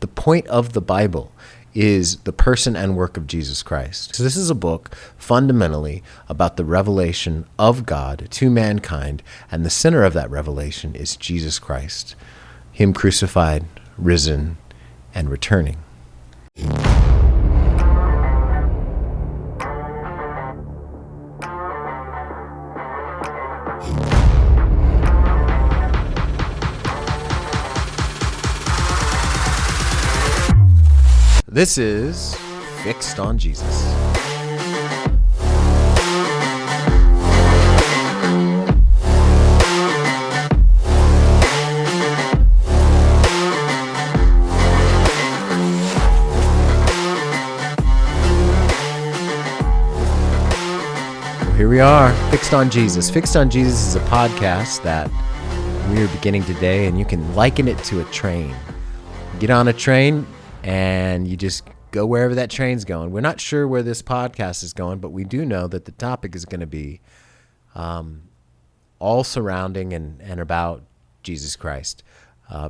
The point of the Bible is the person and work of Jesus Christ. So this is a book fundamentally about the revelation of God to mankind, and the center of that revelation is Jesus Christ, him crucified, risen, and returning. This is Fixed on Jesus. Here we are, Fixed on Jesus. Fixed on Jesus is a podcast that we are beginning today, and you can liken it to a train. Get on a train, and you just go wherever that train's going. We're not sure where this podcast is going, but we do know that the topic is going to be all surrounding and about Jesus Christ,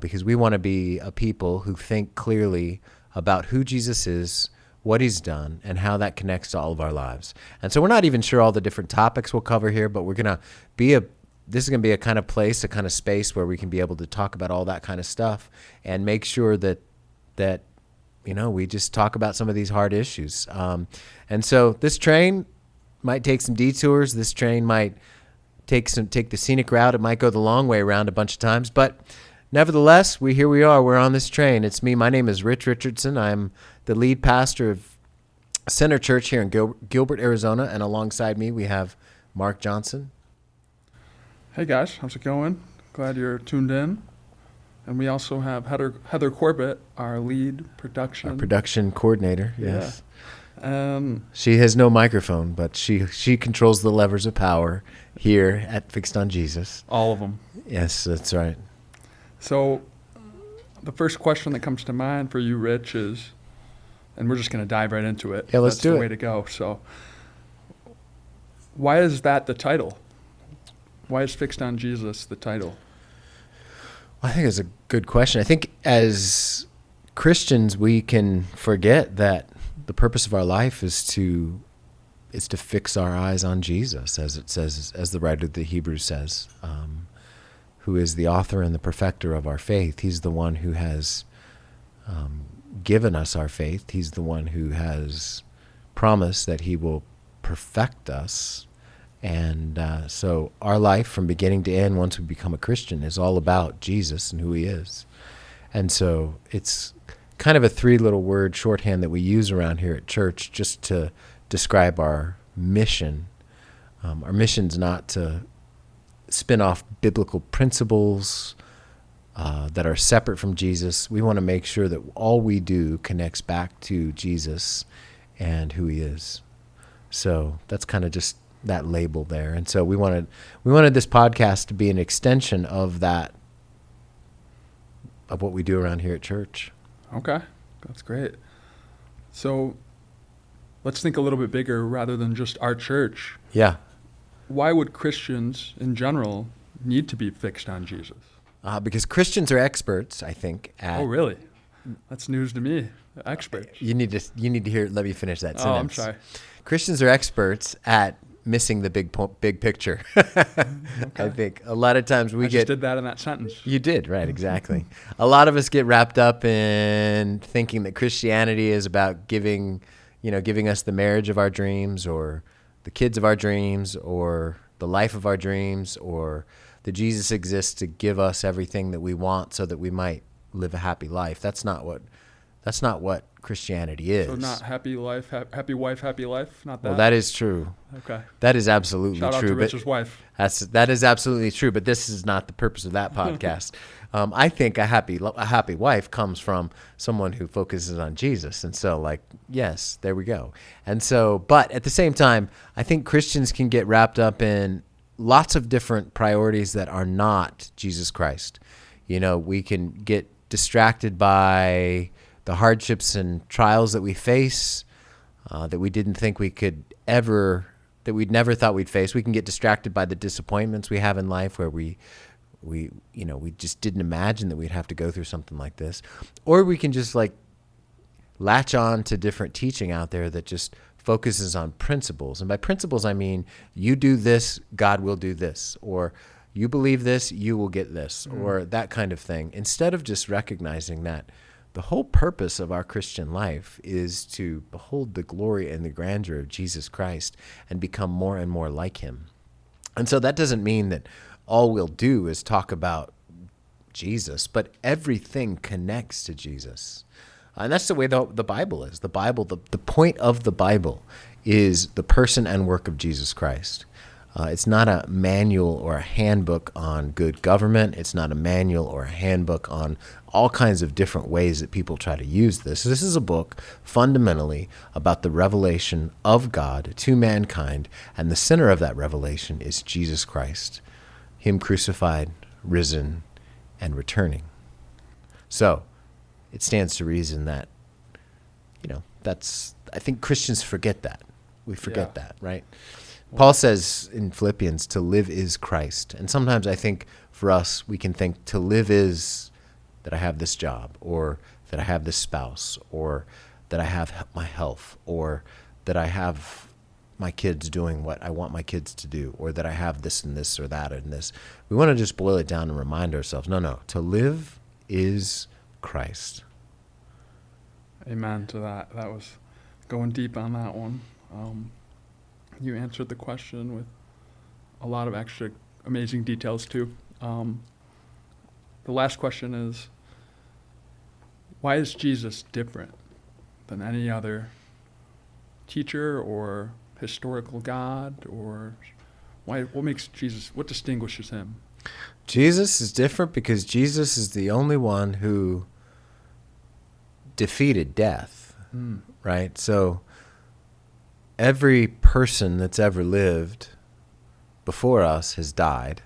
because we want to be a people who think clearly about who Jesus is, what he's done, and how that connects to all of our lives. And so we're not even sure all the different topics we'll cover here, but this is going to be a kind of place, a kind of space where we can be able to talk about all that kind of stuff and make sure that we just talk about some of these hard issues. And so this train might take some detours. This train might take the scenic route. It might go the long way around a bunch of times. But nevertheless, here we are. We're on this train. It's me. My name is Richardson. I'm the lead pastor of Center Church here in Gilbert, Arizona. And alongside me, we have Mark Johnson. Hey guys, how's it going? Glad you're tuned in. And we also have Heather Corbitt, our lead production coordinator. Yes. Yeah. She has no microphone, but she controls the levers of power here at Fixed on Jesus. All of them. Yes, that's right. So the first question that comes to mind for you, Rich, is, and we're just going to dive right into it. Yeah, let's do it. That's the way to go. So why is that the title? Why is Fixed on Jesus the title? I think it's a good question. I think as Christians, we can forget that the purpose of our life is to fix our eyes on Jesus, as it says, as the writer of the Hebrews says, who is the author and the perfecter of our faith. He's the one who has given us our faith. He's the one who has promised that he will perfect us. And so our life from beginning to end, once we become a Christian, is all about Jesus and who he is. And so it's kind of a three-little word shorthand that we use around here at church just to describe our mission. Our mission's not to spin off biblical principles that are separate from Jesus. We want to make sure that all we do connects back to Jesus and who he is. So that's kind of just that label there. And so we wanted this podcast to be an extension of that, of what we do around here at church. Okay, that's great. So let's think a little bit bigger rather than just our church. Yeah. Why would Christians in general need to be fixed on Jesus? Because Christians are experts, I think. Oh, really? That's news to me. Experts. You need to hear. Let me finish that sentence. Oh, I'm sorry. Christians are experts at missing the big picture. Okay. I think a lot of times I just did that in that sentence. You did, right, exactly. A lot of us get wrapped up in thinking that Christianity is about giving us the marriage of our dreams, or the kids of our dreams, or the life of our dreams, or that Jesus exists to give us everything that we want so that we might live a happy life. That's not what Christianity is. So not happy life, happy wife, happy life? Not that? Well, that is true. Okay. That is absolutely true. Shout out to Rich's wife. That is absolutely true, but this is not the purpose of that podcast. I think a happy wife comes from someone who focuses on Jesus. And so, yes, there we go. And so, but at the same time, I think Christians can get wrapped up in lots of different priorities that are not Jesus Christ. We can get distracted by the hardships and trials that we face, that we didn't think we could ever, that we'd never thought we'd face. We can get distracted by the disappointments we have in life, where we we just didn't imagine that we'd have to go through something like this. Or we can just like latch on to different teaching out there that just focuses on principles. And by principles, I mean, you do this, God will do this, or you believe this, you will get this, or that kind of thing. Instead of just recognizing that the whole purpose of our Christian life is to behold the glory and the grandeur of Jesus Christ and become more and more like him. And so that doesn't mean that all we'll do is talk about Jesus, but everything connects to Jesus. And that's the way the Bible is. The Bible, the point of the Bible is the person and work of Jesus Christ. It's not a manual or a handbook on good government. It's not a manual or a handbook on all kinds of different ways that people try to use this. This is a book fundamentally about the revelation of God to mankind, and the center of that revelation is Jesus Christ, him crucified, risen, and returning. So it stands to reason that, I think Christians forget that. We forget that, right? Paul says in Philippians, to live is Christ. And sometimes I think for us, we can think to live is that I have this job, or that I have this spouse, or that I have my health, or that I have my kids doing what I want my kids to do, or that I have this and this or that and this. We want to just boil it down and remind ourselves, no, to live is Christ. Amen to that. That was going deep on that one. You answered the question with a lot of extra amazing details too. The last question is, why is Jesus different than any other teacher or historical God, or what distinguishes him? Jesus is different because Jesus is the only one who defeated death, right? So every person that's ever lived before us has died.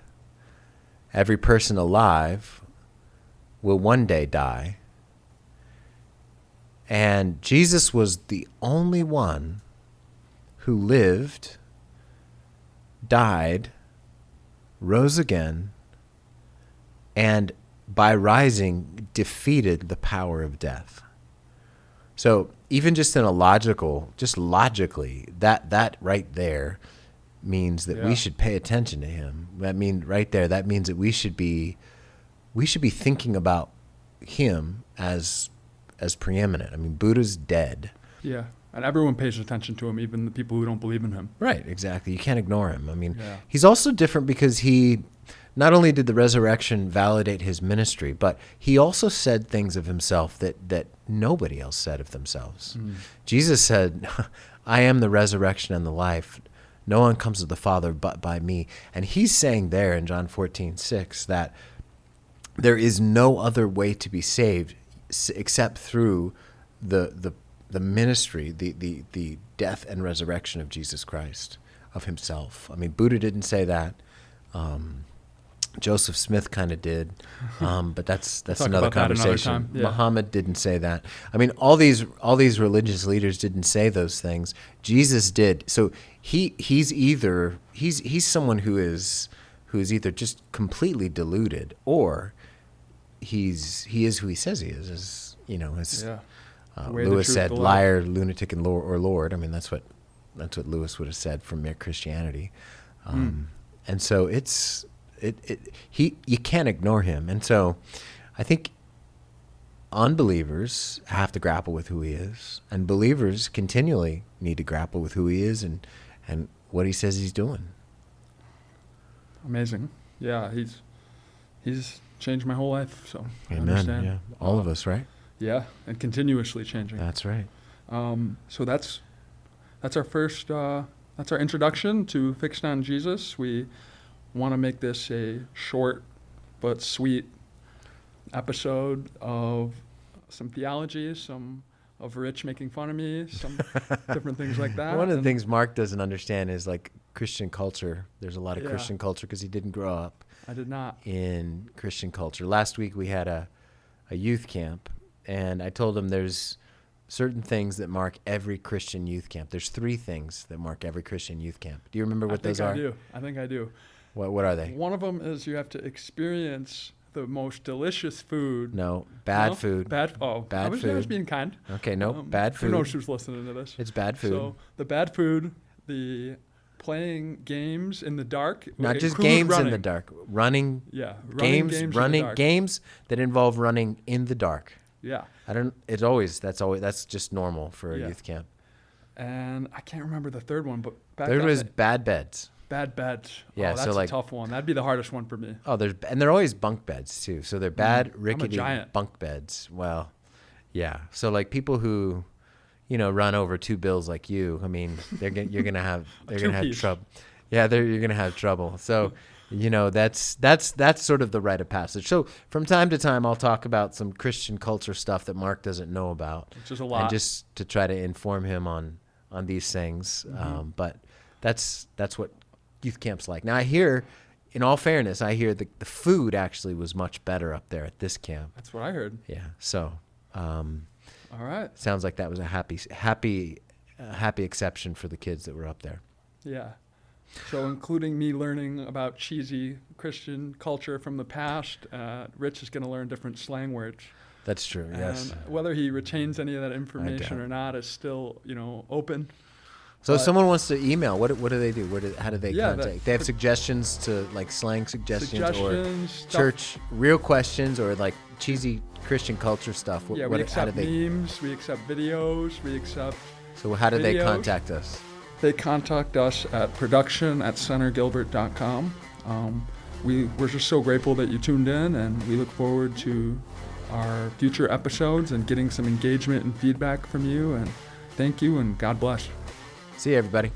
Every person alive will one day die. And Jesus was the only one who lived, died, rose again, and by rising defeated the power of death. So even just logically, that right there means that we should pay attention to him. That means that we should be thinking about him as preeminent. I mean, Buddha's dead. Yeah, and everyone pays attention to him, even the people who don't believe in him. Right, exactly. You can't ignore him. I mean, he's also different because he not only did the resurrection validate his ministry, but he also said things of himself that nobody else said of themselves. Jesus said, I am the resurrection and the life. No one comes to the Father but by me. And he's saying there in John 14:6 that there is no other way to be saved except through the ministry, the death and resurrection of Jesus Christ, of himself. I mean, Buddha didn't say that. Joseph Smith kind of did, but that's another conversation. Muhammad didn't say that. I mean, all these religious leaders didn't say those things. Jesus did. So he's someone who is either just completely deluded, or he is who he says he is. As Lewis said, liar, lunatic, and Lord. I mean, that's what Lewis would have said from mere Christianity. And so you can't ignore him. And so I think unbelievers have to grapple with who he is, and believers continually need to grapple with who he is and what he says he's doing. Amazing. Yeah, he's changed my whole life, so Amen. I understand. Yeah. All of us, right? Yeah, and continuously changing. That's right. So that's our first that's our introduction to Fixed on Jesus. We want to make this a short but sweet episode of some theology, some of Rich making fun of me, some different things like that. One of the things Mark doesn't understand is like Christian culture. There's a lot of Christian culture because he didn't grow up. I did not. In Christian culture. Last week we had a youth camp, and I told him there's certain things that mark every Christian youth camp. There's 3 things that mark every Christian youth camp. Do you remember what those are? I think I do. What are they? One of them is you have to experience the most delicious food. No, bad food. Bad Bad I was food. being kind. Okay, no, bad food. Who knows who's listening to this? It's bad food. So the bad food, the playing games in the dark. Not just include games running. in the dark. Running. Yeah, Games in the running dark. games that involve running in the dark. Yeah, That's just normal for a Yeah. youth camp. and I can't remember the third one, but Third was bad beds. bad beds. Yeah, oh, that's so like- a tough one. That'd be the hardest one for me. Oh, they're always bunk beds too. So they're bad, rickety giant. bunk beds. Well, yeah. So like people who, run over 2 bills like you. I mean, you're gonna have two-piece. trouble. Yeah, you're gonna have trouble. So, that's sort of the rite of passage. So from time to time, I'll talk about some Christian culture stuff that Mark doesn't know about, Which is a lot. and just to try to inform him on these things. Mm-hmm. But that's what youth camp's like. Now I hear, in all fairness, the food actually was much better up there at this camp. That's what I heard. Yeah. So, All right. sounds like that was a happy exception for the kids that were up there. Yeah. So including me learning about cheesy Christian culture from the past, Rich is going to learn different slang words. That's true. Yes. And whether he retains any of that information doubt. or not is still, open. So if but- someone wants to email, what do they do? How do they Yeah, contact? They have suggestions to like slang suggestions or Suggestions, stuff. church real questions or like cheesy Christian culture stuff. Yeah, we accept memes, we accept videos, we accept... So how do they videos. contact us? They contact us at production@centergilbert.com. We're just so grateful that you tuned in, and we look forward to our future episodes and getting some engagement and feedback from you. And thank you, and God bless. See you, everybody.